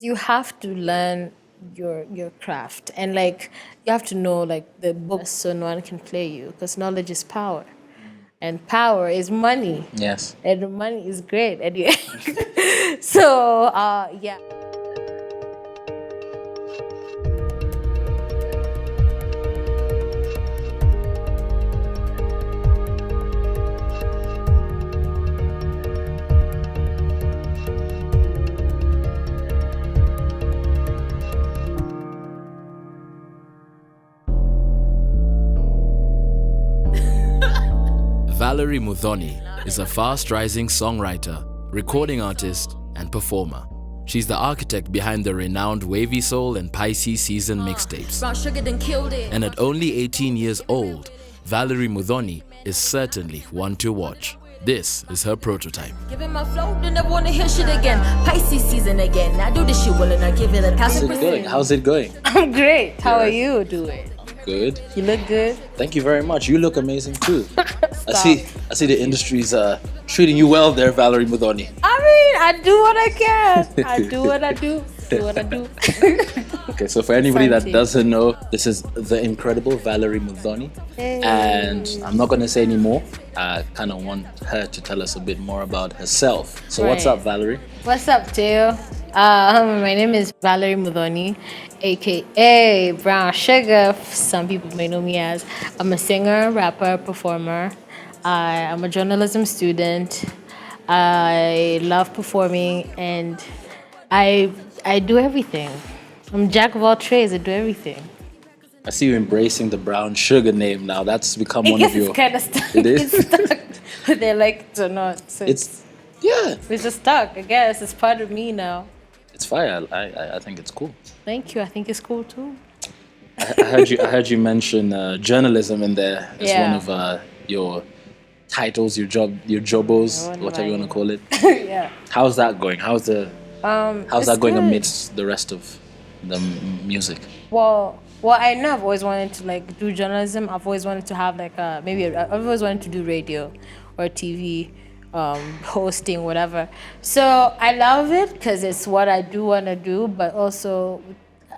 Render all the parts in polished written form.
You have to learn your craft, and like you have to know like the books so no one can play you, because knowledge is power, and power is money, Yes. and money is great at the end. So yeah. Valerie Muthoni is a fast-rising songwriter, recording artist, and performer. She's the architect behind the renowned Wavy Soul and Pisces SZN mixtapes. Brown sugar done killed it. And at only 18 years old, Vallerie Muthoni is certainly one to watch. This is her prototype. Give it my flow, then I wanna hear shit again. Pisces season again. I do this shit well and I give it a How's it going? How's it going? I'm great. How are you doing? Good. You look good. Thank you very much. You look amazing too. I see the industry's treating you well there, Valerie Muthoni. I mean, I do what I can. I do what I do. Do what I do. Okay, so for anybody that Santi. doesn't know, this is the incredible Valerie Muthoni. Hey. And I'm not going to say any more. I kind of want her to tell us a bit more about herself. So what's Right. up, Valerie? What's up, Taio? My name is Valerie Muthoni, aka Brown Sugar. Some people may know me as. I'm a singer, rapper, performer. I'm a journalism student. I love performing, and I do everything. I'm jack of all trades. I do everything. I see you embracing the brown sugar name now. That's become I one guess of your... it's kind of stuck. It is? It's stuck, whether they like it or not. So Yeah, it's just stuck. I guess it's part of me now. it's fire. I think it's cool. Thank you. I think it's cool too. I heard you mention journalism in there as Yeah. one of your titles, your jobos, One of whatever you my- want to call it. Yeah. How's that going? How's It's that going good. amidst the rest of the music? Well, I know I've always wanted to like do journalism. I've always wanted to have like I've always wanted to do radio or TV, hosting, whatever. So I love it because it's what I do want to do. But also,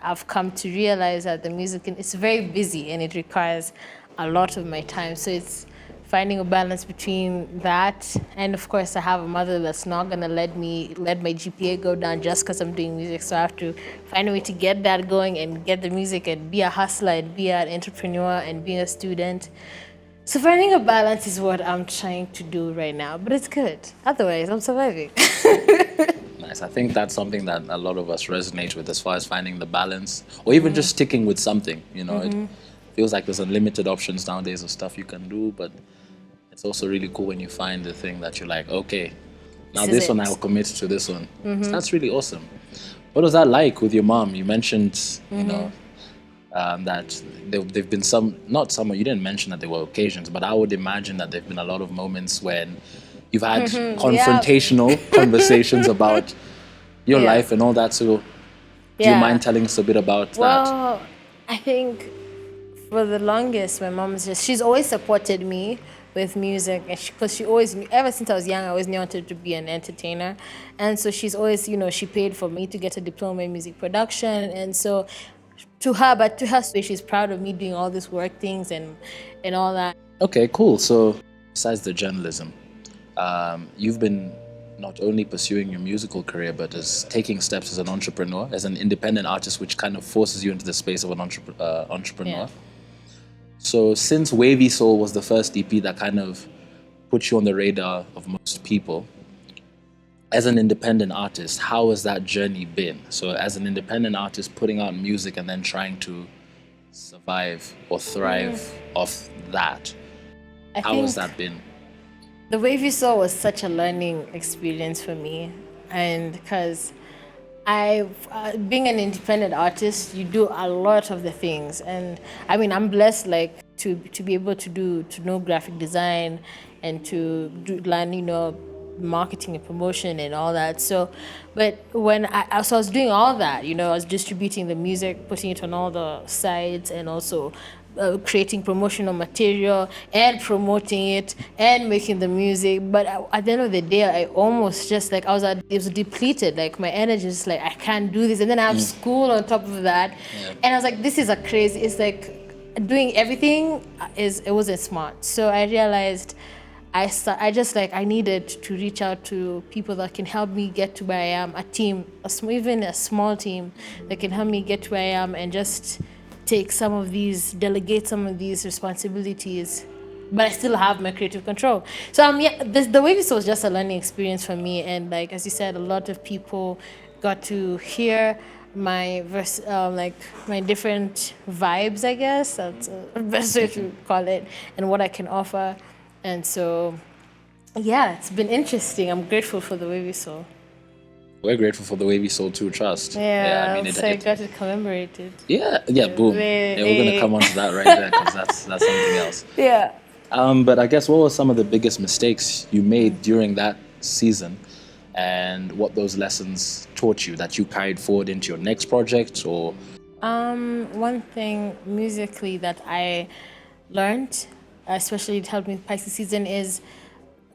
I've come to realize that the music it's very busy and it requires a lot of my time. So it's finding a balance between that, and of course I have a mother that's not gonna let my GPA go down just because I'm doing music. So I have to find a way to get that going and get the music and be a hustler and be an entrepreneur and be a student. So finding a balance is what I'm trying to do right now, but it's good. Otherwise, I'm surviving. Nice. I think that's something that a lot of us resonate with as far as finding the balance, or even just sticking with something. You know, it feels like there's unlimited options nowadays of stuff you can do, but it's also really cool when you find the thing that you're like, okay, now This is this one it. I'll commit to this one. So that's really awesome. What was that like with your mom? You mentioned, you know, that there've been you didn't mention that there were occasions, but I would imagine that there've been a lot of moments when you've had confrontational conversations about your Yeah. life and all that. So do you Yeah. mind telling us a bit about that? Well, I think for the longest, my mom's she's always supported me with music, and because she always knew, ever since I was young, I always knew I wanted to be an entertainer, and so she's always, she paid for me to get a diploma in music production, and so to her, she's proud of me doing all this work things and all that. Okay, cool. So besides the journalism, you've been not only pursuing your musical career, but as taking steps as an entrepreneur, as an independent artist, which kind of forces you into the space of an entrepreneur. Yeah. So since Wavy Soul was the first EP that kind of put you on the radar of most people, as an independent artist, how has that journey been? So as an independent artist, putting out music and then trying to survive or thrive off that, how has that been? The Wave You Saw was such a learning experience for me, and because being an independent artist, you do a lot of the things, and I mean, I'm blessed like to be able to know graphic design and to learn, marketing and promotion and all that. So, but when I was doing all that, I was distributing the music, putting it on all the sites, and also creating promotional material and promoting it and making the music. But at the end of the day, I almost just like it was depleted. Like my energy is like I can't do this, and then I have school on top of that, and I was like, this is a crazy. It's like doing everything it wasn't smart. So I realized I just like I needed to reach out to people that can help me get to where I am, a team, even a small team that can help me get to where I am and just delegate some of these responsibilities, but I still have my creative control. So the Wavy Soul was just a learning experience for me, and like as you said, a lot of people got to hear my like my different vibes, I guess that's the best way to call it, and what I can offer. And so, yeah, it's been interesting. I'm grateful for the Wavy Soul. We're grateful for the Wavy Soul too, trust. Yeah, I mean, I got it commemorated. Yeah, boom. We're going to come on to that right there because that's something else. Yeah. But I guess what were some of the biggest mistakes you made during that season and what those lessons taught you that you carried forward into your next project or? One thing musically that I learned, especially it helped me with Pisces season, is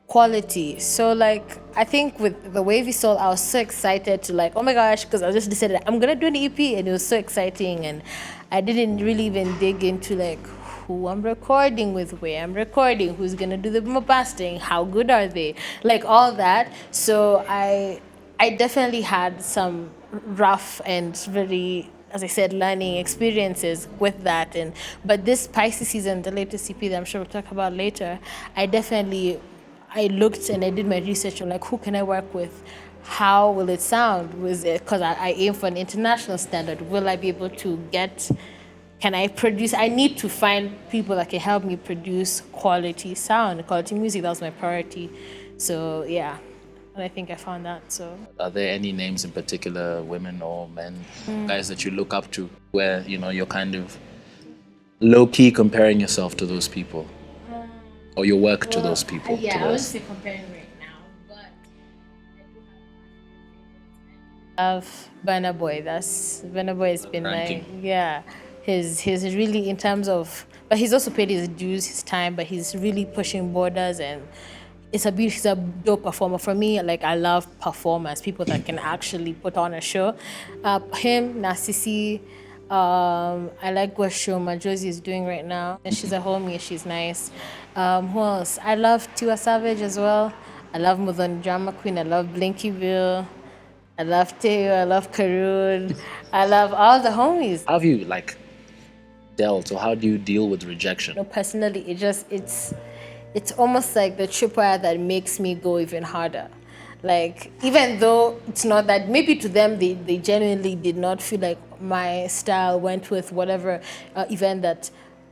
quality. So like I think with the Wavy Soul, I was so excited to like, oh my gosh, because I just decided I'm gonna do an EP, and it was so exciting, and I didn't really even dig into like who I'm recording with, where I'm recording, who's gonna do the mastering, how good are they, like all that. So I definitely had some rough and very, as I said, learning experiences with that. But this Pisces season, the latest EP that I'm sure we'll talk about later, I looked and I did my research on like who can I work with, how will it sound, because I aim for an international standard. Will I be able to can I produce? I need to find people that can help me produce quality sound, quality music. That was my priority. So yeah. And I think I found that. So, are there any names in particular, women or men, guys that you look up to, where you're kind of low key comparing yourself to those people, or your work to those people? Yeah, I wouldn't say comparing right now, but I love Burna Boy. Burna Boy has been Ranking. like, yeah, he's really in terms of, but he's also paid his dues, his time, but he's really pushing borders and. He's a dope performer. For me, like I love performers, people that can actually put on a show. Him, Narcissi, I like what show Josie is doing right now. And she's a homie, she's nice. Who else? I love Tiwa Savage as well. I love Muthoni Drama Queen. I love Blinkyville. I love Taio. I love Karun. I love all the homies. How have you like dealt, or how do you deal with rejection? Personally, it's almost like the tripwire that makes me go even harder. Like, even though it's not that, maybe to them, they genuinely did not feel like my style went with whatever event that,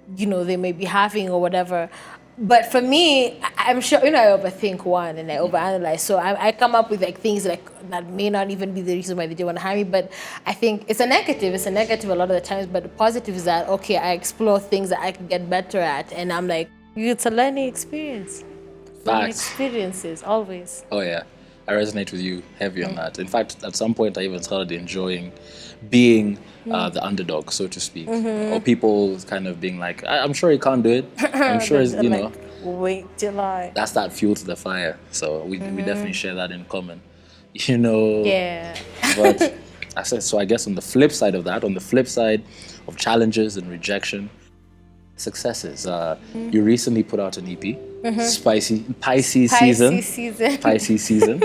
they may be having or whatever. But for me, I'm sure, I overthink one and I overanalyze. So I come up with like things like that may not even be the reason why they didn't want to hire me. But I think it's a negative. It's a negative a lot of the times. But the positive is that, okay, I explore things that I can get better at. And I'm like, it's a learning experience. Learning experiences, always. Oh yeah, I resonate with you heavy on that. In fact, at some point I even started enjoying being the underdog, so to speak. Or people kind of being like, I'm sure he can't do it. I'm sure he's, wait till I... That's that fuel to the fire. So we definitely share that in common. Yeah. But I guess on the flip side of that, on the flip side of challenges and rejection, successes. You recently put out an EP, Pisces season. Pisces season.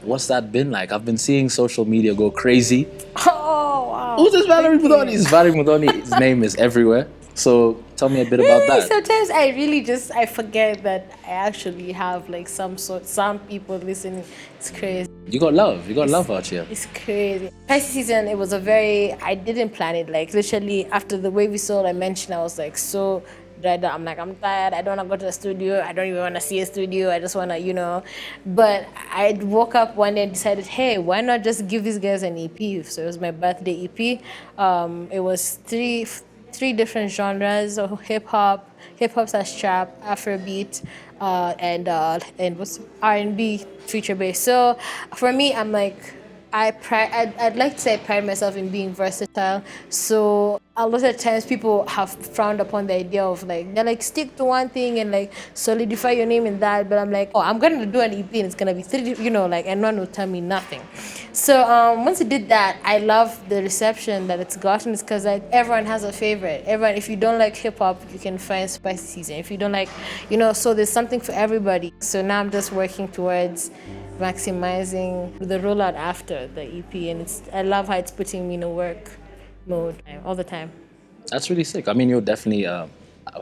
What's that been like? I've been seeing social media go crazy. Oh wow! Who's this Valerie Muthoni? Valerie Muthoni's name is everywhere. So tell me a bit about that. Sometimes I forget that I actually have like some people listening. It's crazy. You got love out here. It's crazy. Pisces season, it was I didn't plan it. Like literally after the Wavy Soul I mentioned, I was like so dried out. I'm like, I'm tired. I don't want to go to the studio. I don't even want to see a studio. I just want to, But I woke up one day and decided, hey, why not just give these guys an EP? So it was my birthday EP. It was three different genres of hip hop / trap, Afrobeat, and what's R&B feature bass. So for me, I'm like, I'd like to say I pride myself in being versatile. So a lot of times people have frowned upon the idea of like, they're like, stick to one thing and like solidify your name in that. But I'm like, oh, I'm going to do an EP and it's going to be 3, like, and no one will tell me nothing. So once I did that, I love the reception that it's gotten. It's because like, everyone has a favorite. Everyone, if you don't like hip hop, you can find Spicy SZN. If you don't like, so there's something for everybody. So now I'm just working towards maximizing the rollout after the EP, and I love how it's putting me in a work mode all the time. That's really sick. I mean, you're definitely a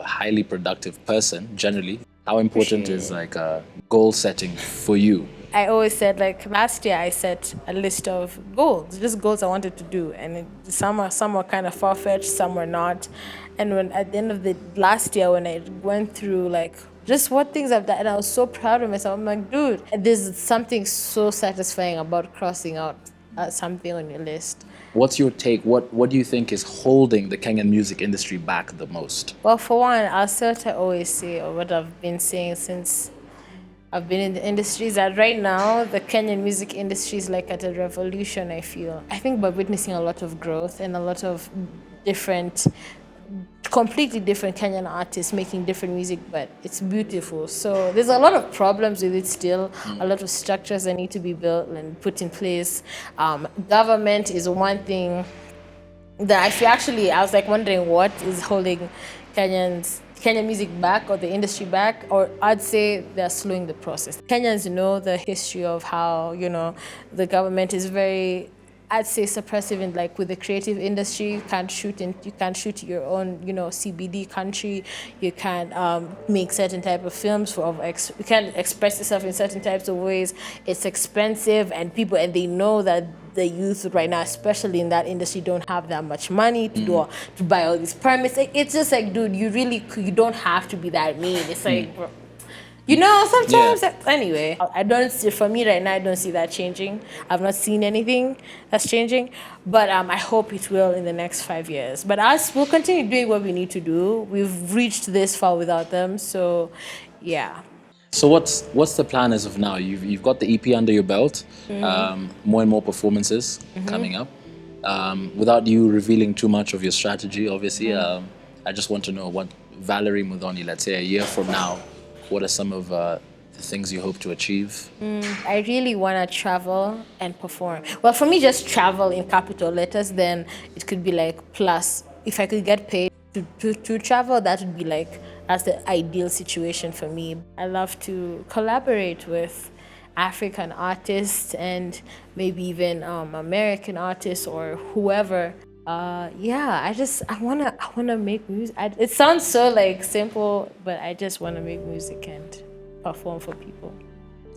highly productive person generally. How important is like goal setting for you? I always said, like last year I set a list of goals, just goals I wanted to do, and some were kind of far-fetched, some were not. And when at the end of the last year, when I went through like just what things I've done, and I was so proud of myself. I'm like, dude, there's something so satisfying about crossing out something on your list. What's your take? What do you think is holding the Kenyan music industry back the most? Well, for one, I'll say what I always say, or what I've been saying since I've been in the industry, is that right now the Kenyan music industry is like at a revolution, I feel. I think we're witnessing a lot of growth and a lot of completely different Kenyan artists making different music, but it's beautiful. So there's a lot of problems with it still, a lot of structures that need to be built and put in place. Government is one thing that I was like wondering what is holding Kenyan music back or the industry back, or I'd say they're slowing the process. Kenyans know the history of how, the government is very, I'd say, suppressive in like with the creative industry. You can't shoot your own, CBD country. You can't make certain type of films you can't express yourself in certain types of ways. It's expensive, and they know that the youth right now, especially in that industry, don't have that much money to buy all these permits. It's just like, dude, you don't have to be that mean. It's like, sometimes, anyway, for me right now, I don't see that changing. I've not seen anything that's changing, but I hope it will in the next 5 years. But we'll continue doing what we need to do. We've reached this far without them, so yeah. So what's the plan as of now? You've got the EP under your belt, more and more performances coming up. Without you revealing too much of your strategy, obviously, I just want to know what Valerie Muthoni, let's say a year from now, what are some of the things you hope to achieve? I really want to travel and perform. Well, for me, just travel in capital letters, then it could be like plus. If I could get paid to travel, that would be like, that's the ideal situation for me. I love to collaborate with African artists and maybe even American artists or whoever. I wanna make music. It sounds so like simple, but I just wanna make music and perform for people.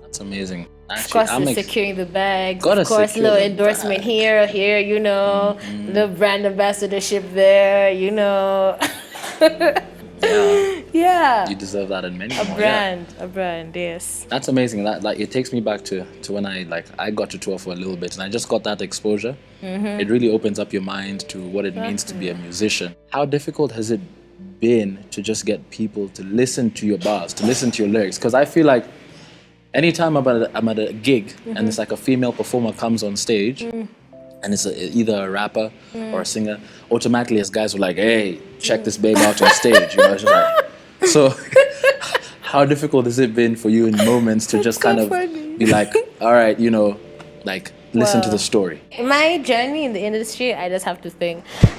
That's amazing. Actually, of course, securing the bags. Of course, little endorsement here, the brand ambassadorship there, Yeah. You deserve that in many a brand, yes. That's amazing. That it takes me back to when I got to tour for a little bit and I just got that exposure. It really opens up your mind to what it means to be a musician. How difficult has it been to just get people to listen to your bars, to listen to your lyrics? Because I feel like anytime I'm at a gig and it's like a female performer comes on stage and it's either a rapper or a singer, automatically as guys were like, hey, check this babe out on stage. It's just like, so how difficult has it been for you in moments to just kind of be like, all right, listen to the story? My journey in the industry, I just have to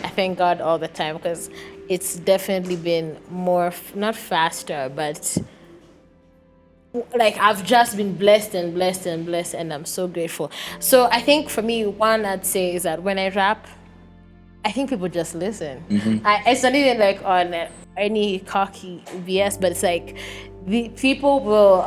I thank God all the time, because it's definitely been more, not faster, but like I've just been blessed, and I'm so grateful. So I think for me, one I'd say is that when I rap, I think people just listen. It's not even like on any cocky BS, but it's like the people will.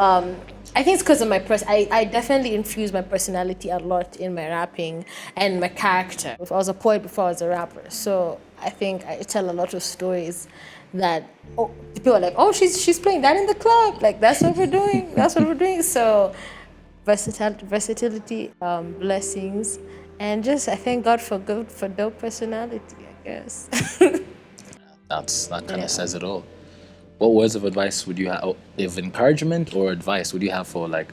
I think it's because of my I definitely infuse my personality a lot in my rapping and my character. I was a poet before I was a rapper, so I think I tell a lot of stories that people are like, oh, she's playing that in the club. Like that's what we're doing. That's what we're doing. So versatility, blessings, and just I thank God for dope personality, I guess. That kind of says it all. What words of advice would you have, of encouragement or advice would you have for like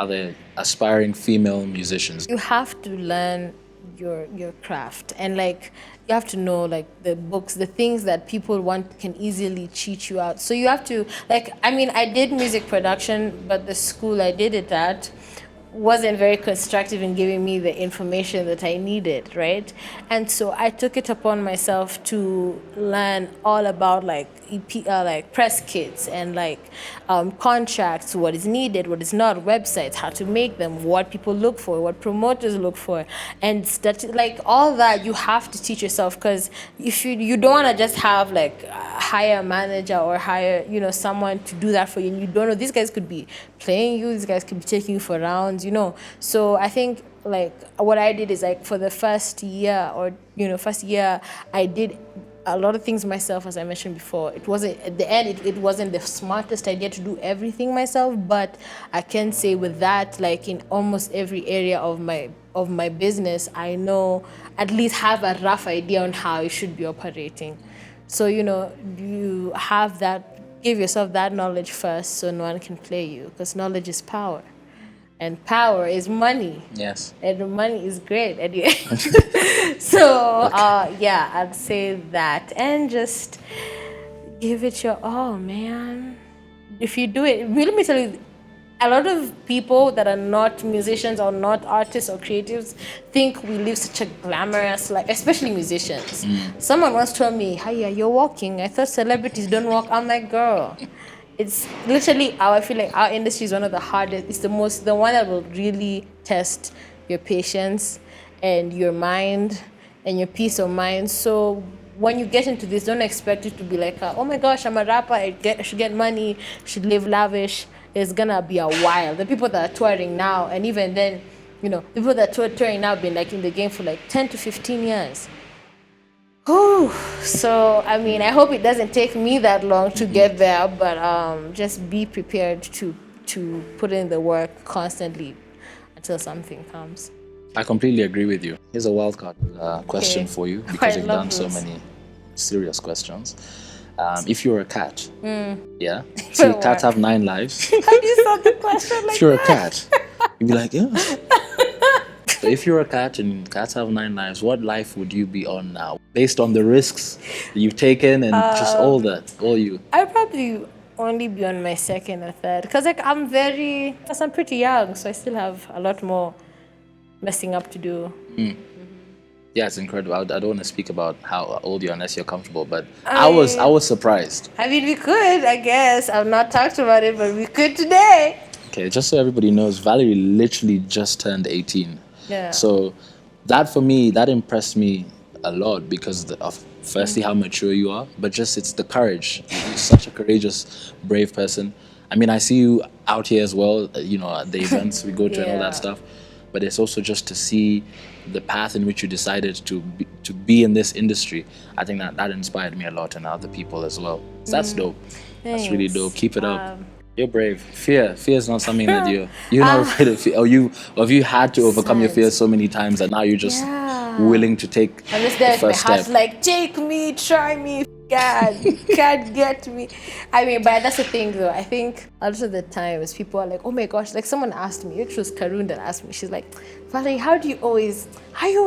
other aspiring female musicians? You have to learn your craft, and like you have to know like the books, the things that people want can easily cheat you out. So you have to like, I mean, I did music production, but the school I did it at wasn't very constructive in giving me the information that I needed, right? And so I took it upon myself to learn all about like like press kits and like contracts, what is needed, what is not, websites, how to make them, what people look for, what promoters look for, and like all that you have to teach yourself, because if you don't want to just have like hire a manager or hire someone to do that for you, and you don't know, these guys could be playing you, these guys could be taking you for rounds, so I think like what I did is like for the first year I did a lot of things myself, as I mentioned before. It wasn't at the end, it wasn't the smartest idea to do everything myself, but I can say with that, like in almost every area of my business, I know, at least have a rough idea on how it should be operating. So you have that, give yourself that knowledge first so no one can play you, because knowledge is power. And power is money. Yes. And money is great anyway. So, yeah, I'd say that. And just give it your all, man. If you do it, let me tell you, a lot of people that are not musicians or not artists or creatives think we live such a glamorous life, especially musicians. Someone once told me, "Hiya, you're walking. I thought celebrities don't walk." I'm like, girl. It's literally, I feel like our industry is one of the hardest. It's the one that will really test your patience and your mind and your peace of mind. So when you get into this, don't expect it to be like, oh my gosh, I'm a rapper, I should get money, should live lavish. It's gonna be a while. The people that are touring now, and even then, people that are touring now have been like in the game for like 10 to 15 years. Ooh, so I mean, I hope it doesn't take me that long to get there, but just be prepared to put in the work constantly until something comes. I completely agree with you. Here's a wildcard question for you, because you've done so many serious questions. If you're a cat, yeah, so cats have 9 lives. How do you start the question like that? If you're a cat, you'd be like, yeah. So if you're a cat and cats have 9 lives, what life would you be on now? Based on the risks you've taken and just all you. I'd probably only be on my second or third. Because like I'm pretty young, so I still have a lot more messing up to do. Yeah, it's incredible. I don't want to speak about how old you are unless you're comfortable, but I was surprised. I mean, we could, I guess. I've not talked about it, but we could today. Okay, just so everybody knows, Valerie literally just turned 18. Yeah. So that for me, that impressed me a lot because of firstly how mature you are, but just it's the courage. You're such a courageous, brave person. I mean, I see you out here as well, at the events we go to and all that stuff. But it's also just to see the path in which you decided to be in this industry. I think that inspired me a lot, and other people as well. So that's dope. Thanks. That's really dope. Keep it up. You're brave. Fear is not something that you're not afraid of. Fear. Or have you had to overcome your fears so many times that now you're just willing to take I'm just there the first with my heart, step. like, take me, try me, God, you can't get me. I mean, but that's the thing though. I think a lot of the times people are like, oh my gosh, like someone asked me, it was Karun that asked me, she's like, Valerie, how are you always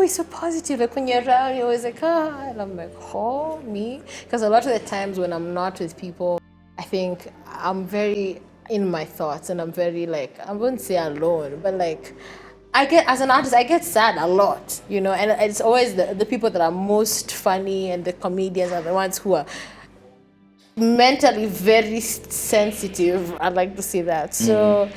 so positive? Like when you're around, you're always like, and I'm like, oh, me? Because a lot of the times when I'm not with people, I think I'm very in my thoughts, and I'm very like, I wouldn't say alone, but like, as an artist, I get sad a lot, and it's always the people that are most funny and the comedians are the ones who are mentally very sensitive. I'd like to say that. So,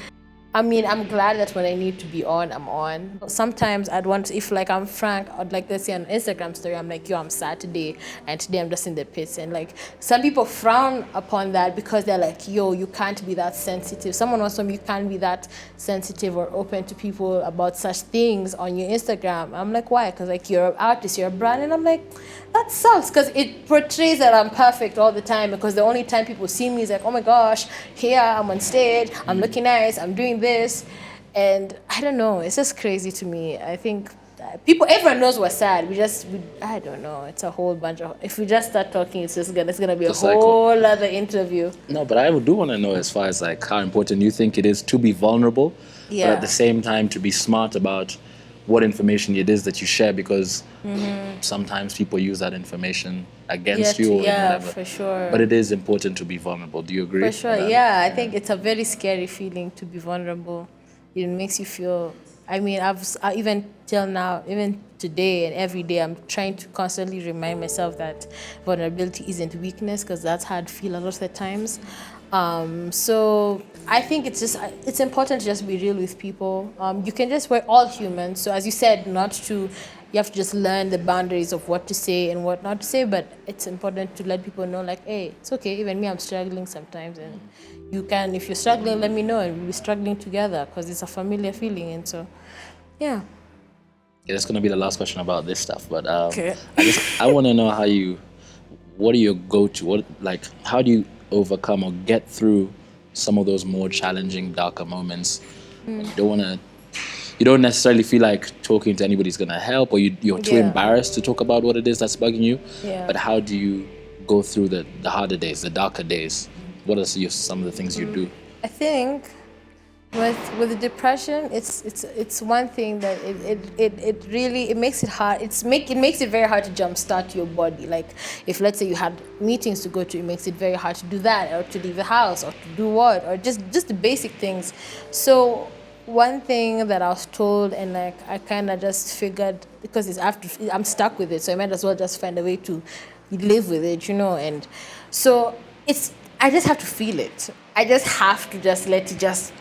I mean, I'm glad that when I need to be on, I'm on. Sometimes I'd want to, if like I'm frank, I'd like to say on Instagram story, I'm like, yo, I'm sad today, and today I'm just in the pits. And like, some people frown upon that because they're like, yo, you can't be that sensitive. Someone once told me you can't be that sensitive or open to people about such things on your Instagram. I'm like, why? Because like you're an artist, you're a brand. And I'm like, that sucks, because it portrays that I'm perfect all the time, because the only time people see me is like, oh my gosh, here I'm on stage, I'm looking nice, I'm doing this. And I don't know, it's just crazy to me. I think everyone knows we're sad. I don't know, it's a whole bunch of, if we just start talking, it's gonna be a whole other interview. No, but I do want to know, as far as like how important you think it is to be vulnerable, but at the same time to be smart about what information it is that you share, because sometimes people use that information against you or whatever. For sure. But it is important to be vulnerable. Do you agree? For sure, yeah. I think it's a very scary feeling to be vulnerable. It makes you feel. I mean, even till now, even today and every day, I'm trying to constantly remind myself that vulnerability isn't weakness, because that's how I'd feel a lot of the times. So I think it's important to just be real with people. You can just, we're all humans. So as you said, you have to just learn the boundaries of what to say and what not to say, but it's important to let people know, like, hey, it's okay, even me, I'm struggling sometimes, and you can, if you're struggling, let me know, and we'll be struggling together, because it's a familiar feeling. And so, yeah. That's going to be the last question about this stuff, but Okay. I want to know what are your go-to, how do you overcome or get through some of those more challenging, darker moments? You don't necessarily feel like talking to anybody's going to help, or you're too embarrassed to talk about what it is that's bugging you. Yeah. But how do you go through the harder days, the darker days? What are some of the things you do? I think with the depression, it's one thing that it really makes it hard. It makes it very hard to jumpstart your body. Like, if let's say you had meetings to go to, it makes it very hard to do that, or to leave the house, or to do what, or just the basic things. So one thing that I was told, and like I kind of just figured, because I'm stuck with it, so I might as well just find a way to live with it, And so I just have to feel it. I just have to just let it just,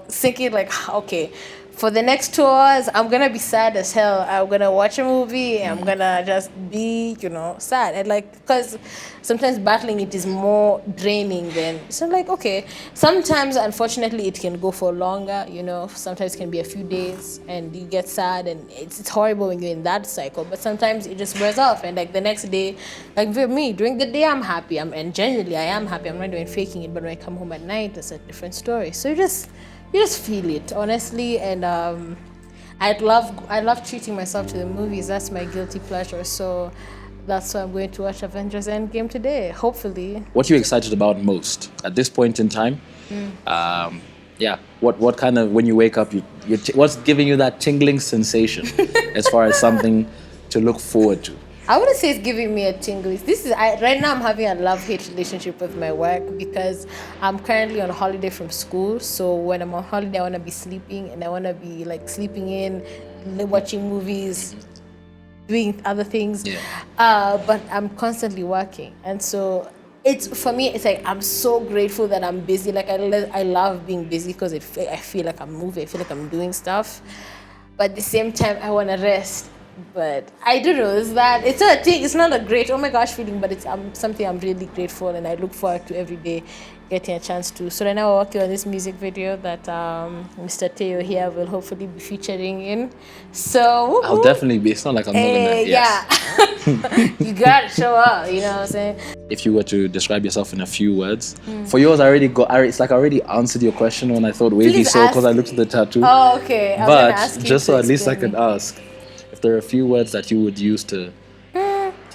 sink in, like, okay, for the next 2 hours, I'm going to be sad as hell. I'm going to watch a movie, and I'm going to just be, sad. And like, because sometimes battling it is more draining than, so like, okay, sometimes, unfortunately, it can go for longer, sometimes it can be a few days, and you get sad, and it's horrible when you're in that cycle, but sometimes it just wears off, and like the next day, like for me, during the day, I'm happy, and generally, I am happy, I'm not doing faking it, but when I come home at night, it's a different story. So you just feel it, honestly, and I love treating myself to the movies. That's my guilty pleasure. So that's why I'm going to watch Avengers Endgame today, hopefully. What are you excited about most at this point in time? What kind of, when you wake up, what's giving you that tingling sensation as far as something to look forward to? I wouldn't say it's giving me a tingle. Right now I'm having a love-hate relationship with my work, because I'm currently on holiday from school. So when I'm on holiday, I want to be sleeping, and I want to be like sleeping in, watching movies, doing other things. But I'm constantly working, and so for me, it's like I'm so grateful that I'm busy. Like I love being busy, because I feel like I'm moving. I feel like I'm doing stuff, but at the same time, I want to rest. But I don't know, it's not a great, oh my gosh feeling, but it's something I'm really grateful, and I look forward to every day getting a chance to. So right now we're working on this music video that Mr. Taio here will hopefully be featuring in. So I'll definitely be. It's not like I'm not gonna. Yeah. You gotta show up, you know what I'm saying? If you were to describe yourself in a few words, for yours, it's like I already answered your question when I thought wavy soul, because I looked at the tattoo. Oh, okay. But just so at least I can ask, if there are a few words that you would use to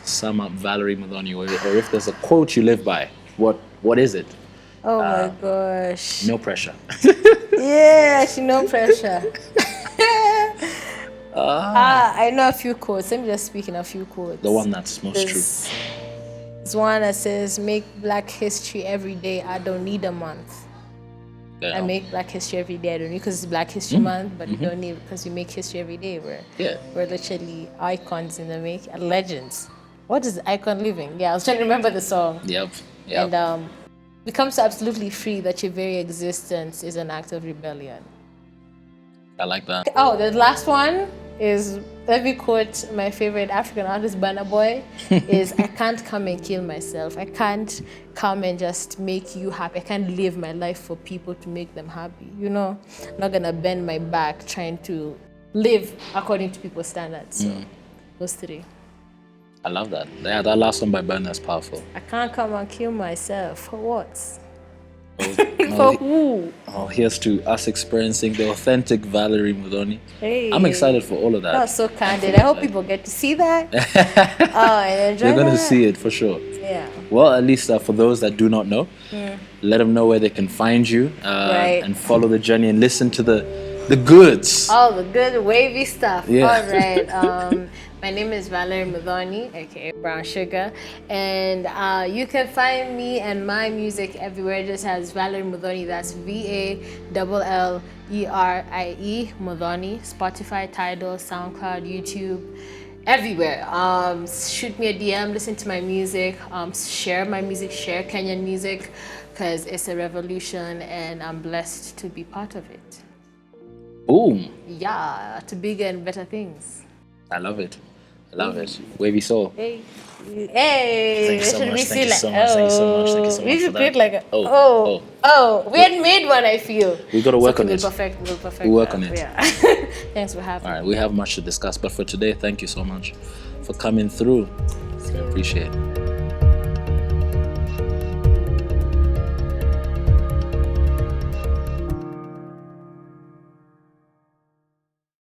sum up Valerie Muthoni, or if there's a quote you live by, what is it? Oh my gosh. No pressure. Yeah, no pressure. I know a few quotes. Let me just speak in a few quotes. The one that's most true. There's one that says, make Black history every day. I don't need a month. I make Black history every day. I don't need, because it's Black History Month, but you don't need, because we make history every day. We're literally icons in the making, legends. What is icon living? Yeah, I was trying to remember the song. Yep. And become so absolutely free that your very existence is an act of rebellion. I like that. Oh, the last one is, let me quote my favorite African artist, Burna Boy, is, I can't come and kill myself. I can't come and just make you happy. I can't live my life for people to make them happy. I'm not going to bend my back trying to live according to people's standards. So those three. I love that. Yeah, that last one by Burna is powerful. I can't come and kill myself. For what? For who? Oh, here's to us experiencing the authentic Valerie Muthoni. Hey. I'm excited for all of that. That was so candid. I hope people get to see that. And enjoy They're going to that. see it for sure. Yeah. Well, at least for those that do not know, let them know where they can find you and follow the journey and listen to the goods. All the good wavy stuff. Yeah. All right. My name is Valerie Muthoni, aka Brown Sugar, and you can find me and my music everywhere. Just as Valerie Muthoni. That's VALLERIE Muthoni. Spotify, Tidal, SoundCloud, YouTube. Everywhere. Shoot me a DM, listen to my music, share my music, share Kenyan music, because it's a revolution and I'm blessed to be part of it. Boom. Yeah, to bigger and better things. I love it. I love it. Wavy Soul. Hey. Thank you so Should much. we Thank see you like, so much. Thank you so much. Thank you so much we for should that. create like a, Oh. we had made one, I feel. We got to work on it. We'll perfect We'll work that. on it. Yeah. Thanks for having me. All right, we have much to discuss, but for today, thank you so much for coming through. I appreciate it.